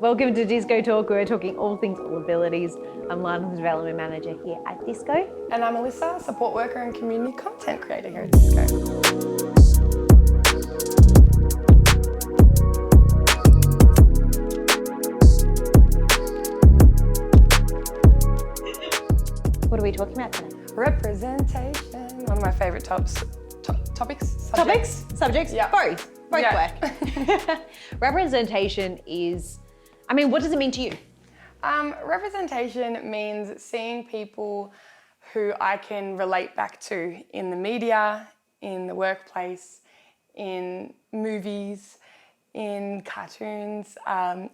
Welcome to DisCo Talk, where we're talking all things all abilities. I'm LANA, the Development Manager here at DisCo. And I'm ALYSSA, Support Worker and Community Content Creator here at DisCo. What are we talking about today? Representation, one of my favourite topics? Subjects? Yeah. Both work. Representation is, what does it mean to you? Representation means seeing people who I can relate back to in the media, in the workplace, in movies, in cartoons,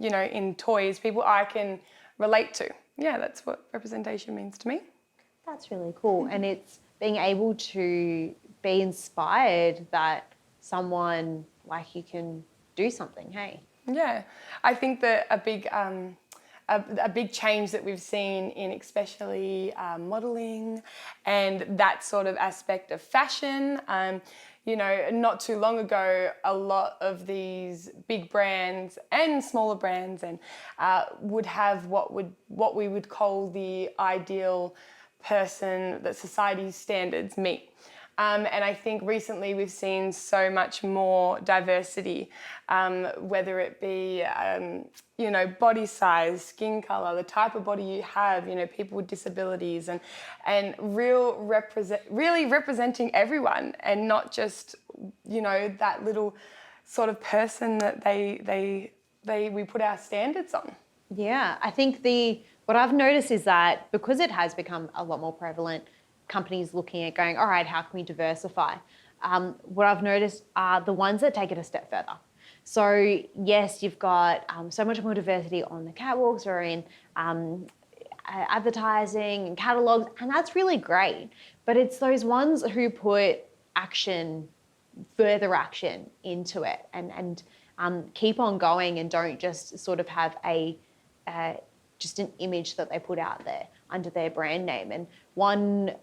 in toys, people I can relate to. Yeah, that's what representation means to me. That's really cool. And it's being able to be inspired that someone like you can do something, hey? Yeah, I think that a big change that we've seen in especially modelling and that sort of aspect of fashion, not too long ago, a lot of these big brands and smaller brands and would have what we would call the ideal person that society's standards meet. And I think recently we've seen so much more diversity, whether it be, body size, skin colour, the type of body you have, people with disabilities and really representing everyone and not just, that little sort of person that we put our standards on. Yeah, I think what I've noticed is that because it has become a lot more prevalent, companies looking at going, all right, how can we diversify? What I've noticed are the ones that take it a step further. So yes, you've got so much more diversity on the catwalks or in advertising and catalogs, and that's really great. But it's those ones who put further action into it and keep on going and don't just sort of have just an image that they put out there under their brand name. And one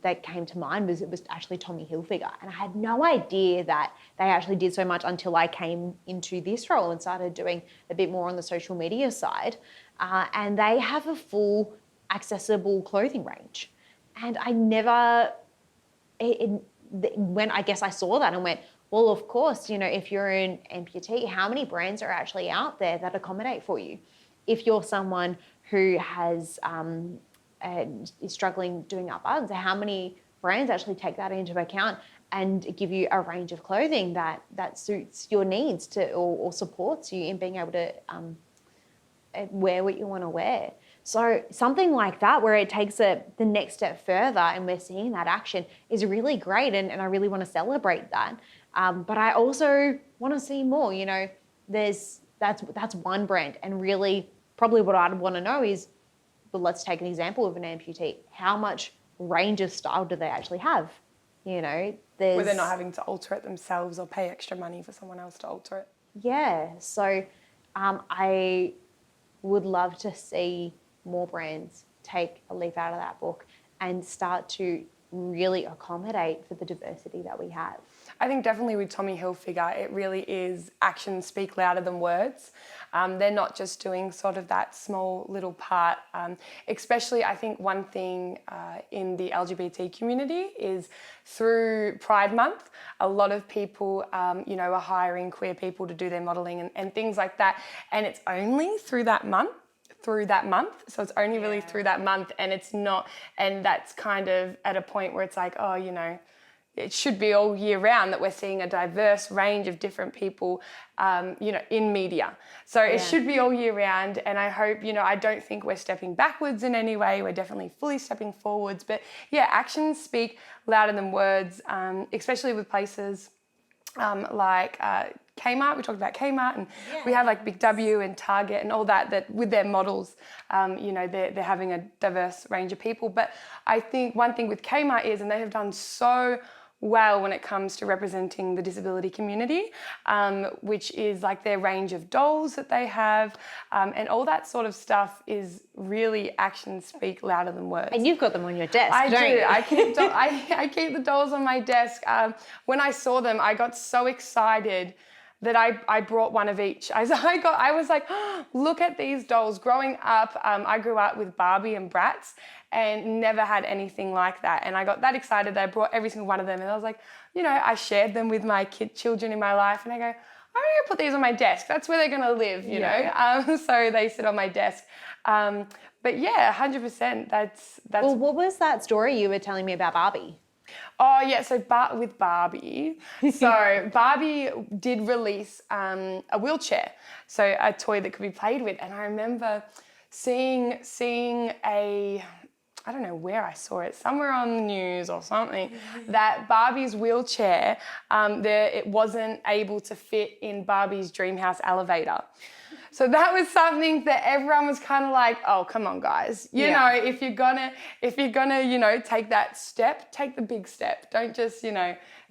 that came to mind was actually Tommy Hilfiger. And I had no idea that they actually did so much until I came into this role and started doing a bit more on the social media side. And they have a full accessible clothing range. And I never, when I guess I saw that and went, well, of course, if you're an amputee, how many brands are actually out there that accommodate for you? If you're someone who has is struggling doing up arms, how many brands actually take that into account and give you a range of clothing that suits your needs or supports you in being able to wear what you want to wear. So something like that where it takes the next step further and we're seeing that action is really great, and I really want to celebrate that. But I also want to see more. That's one brand, and really probably what I'd want to know is, well, let's take an example of an amputee. How much range of style do they actually have? Where they're not having to alter it themselves or pay extra money for someone else to alter it. Yeah, so I would love to see more brands take a leaf out of that book and start to really accommodate for the diversity that we have. I think definitely with Tommy Hilfiger, it really is actions speak louder than words. They're not just doing sort of that small little part. Especially, I think one thing in the LGBT community is through Pride Month, a lot of people, are hiring queer people to do their modelling and things like that. And it's only through that month. So it's only really through that month, and it's not, and that's kind of at a point where it's like, it should be all year round that we're seeing a diverse range of different people, in media. So it should be all year round, and I hope, I don't think we're stepping backwards in any way. We're definitely fully stepping forwards. But yeah, actions speak louder than words, especially with places like Kmart. We talked about Kmart, and we have like Big W and Target and all that with their models, they're having a diverse range of people. But I think one thing with Kmart is, and they have done so well when it comes to representing the disability community, which is like their range of dolls that they have, and all that sort of stuff is really actions speak louder than words. And you've got them on your desk, I don't do. you? I keep the dolls on my desk. When I saw them, I got so excited that I brought one of each. I was like, oh, look at these dolls. Growing up, I grew up with Barbie and Bratz and never had anything like that. And I got that excited that I brought every single one of them. And I was like, I shared them with my children in my life. And I go, I'm going to put these on my desk. That's where they're going to live, you know. So they sit on my desk. But yeah, 100%. That's. Well, what was that story you were telling me about Barbie? Oh yeah, so with Barbie, so Barbie did release a wheelchair, so a toy that could be played with, and I remember seeing a, I don't know where I saw it, somewhere on the news or something, that Barbie's wheelchair, it wasn't able to fit in Barbie's dream house elevator. So that was something that everyone was kind of like, oh, come on, guys. You know, if you're gonna, take that step, take the big step. Don't just,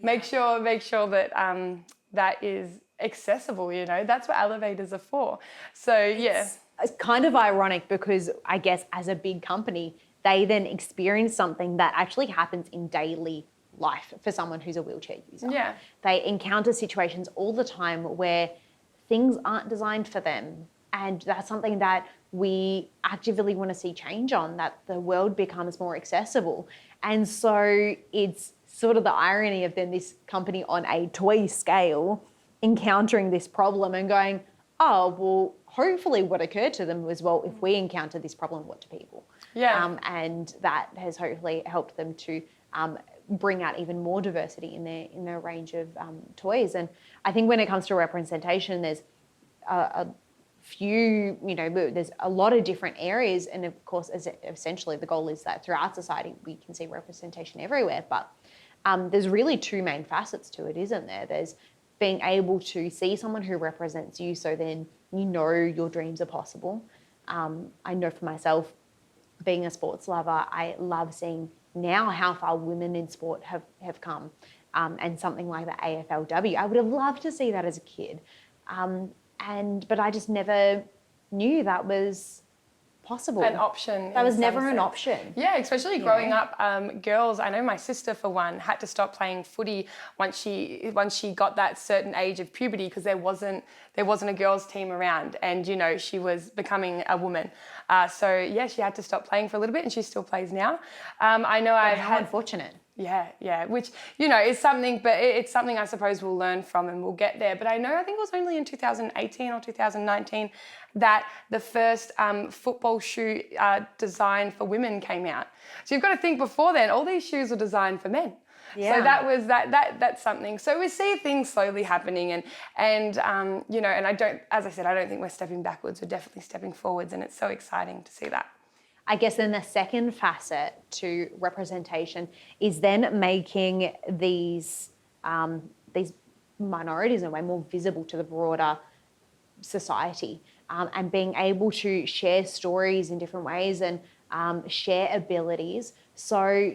make sure that that is accessible, That's what elevators are for. So, yeah. It's kind of ironic because I guess as a big company, they then experience something that actually happens in daily life for someone who's a wheelchair user. Yeah. They encounter situations all the time where things aren't designed for them. And that's something that we actively want to see change on, that the world becomes more accessible. And so it's sort of the irony of then this company on a toy scale encountering this problem and going, oh, well, hopefully what occurred to them was, well, if we encounter this problem, what do people? Yeah. And that has hopefully helped them to bring out even more diversity in their range of toys. And I think when it comes to representation, there's a few, there's a lot of different areas. And of course, essentially the goal is that throughout society, we can see representation everywhere. But there's really two main facets to it, isn't there? There's being able to see someone who represents you, so then your dreams are possible. I know for myself, being a sports lover, I love seeing now how far women in sport have come, and something like the AFLW. I would have loved to see that as a kid, but I just never knew that was possible. An option. That was never an option. Yeah, especially growing up, girls. I know my sister, for one, had to stop playing footy once she got that certain age of puberty because there wasn't a girls' team around, and she was becoming a woman. So yeah, she had to stop playing for a little bit, and she still plays now. I know How unfortunate. Yeah, which, is something, but it's something I suppose we'll learn from and we'll get there. But I think it was only in 2018 or 2019 that the first football shoe designed for women came out. So you've got to think, before then, all these shoes were designed for men. Yeah. So that was that's something. So we see things slowly happening, and and I don't think we're stepping backwards. We're definitely stepping forwards, and it's so exciting to see that. I guess then the second facet to representation is then making these minorities in a way more visible to the broader society, and being able to share stories in different ways and share abilities. So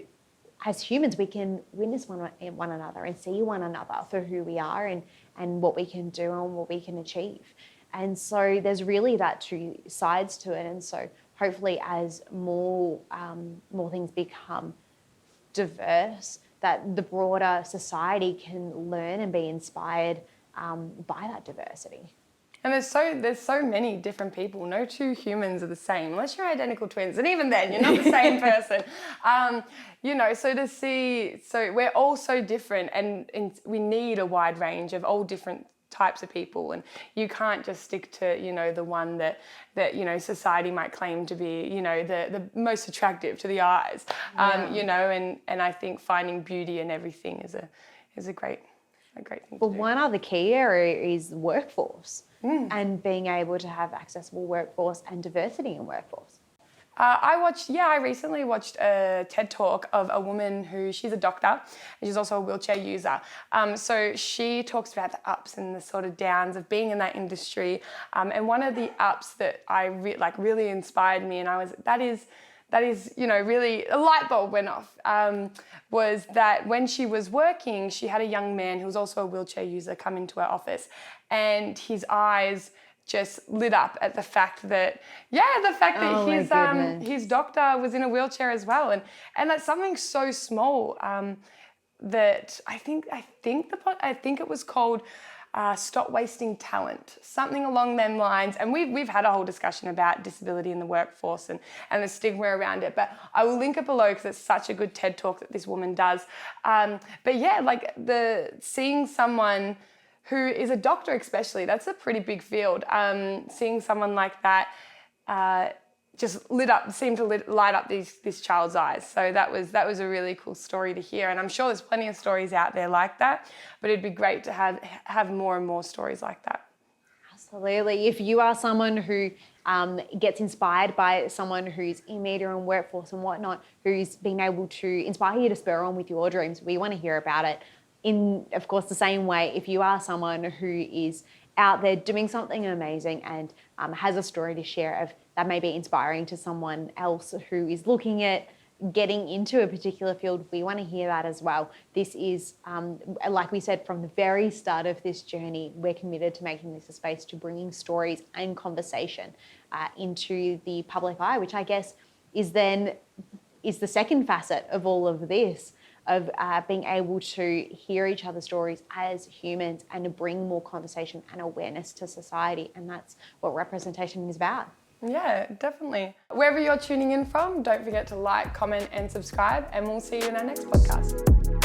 as humans, we can witness one another and see one another for who we are and what we can do and what we can achieve. And so there's really that two sides to it. And so hopefully as more things become diverse, that the broader society can learn and be inspired by that diversity. And there's so many different people. No two humans are the same, unless you're identical twins. And even then, you're not the same person. So we're all so different, and we need a wide range of all different types of people, and you can't just stick to the one that society might claim to be the most attractive to the eyes. And I think finding beauty in everything is a great thing to do. But one other key area is workforce, and being able to have accessible workforce and diversity in workforce. I recently watched a TED Talk of a woman she's a doctor, and she's also a wheelchair user. So she talks about the ups and the sort of downs of being in that industry. And one of the ups that I really inspired me, and that is really a light bulb went off, was that when she was working, she had a young man who was also a wheelchair user come into her office, and his eyes just lit up at the fact that his doctor was in a wheelchair as well, and that's something so small that I think it was called stop wasting talent, something along them lines. And we've had a whole discussion about disability in the workforce and the stigma around it, but I will link it below because it's such a good TED talk that this woman does. But yeah, like seeing someone who is a doctor especially, that's a pretty big field. Seeing someone like that just seemed to light up this child's eyes. So that was a really cool story to hear. And I'm sure there's plenty of stories out there like that, but it'd be great to have more and more stories like that. Absolutely. If you are someone who gets inspired by someone who's in media and workforce and whatnot, who's been able to inspire you to spur on with your dreams, we want to hear about it. In, of course, the same way, if you are someone who is out there doing something amazing and has a story to share of that may be inspiring to someone else who is looking at getting into a particular field, we want to hear that as well. This is, like we said from the very start of this journey, we're committed to making this a space to bringing stories and conversation into the public eye, which I guess is the second facet of all of this, of being able to hear each other's stories as humans and to bring more conversation and awareness to society. And that's what representation is about. Yeah, definitely. Wherever you're tuning in from, don't forget to like, comment and subscribe, and we'll see you in our next podcast.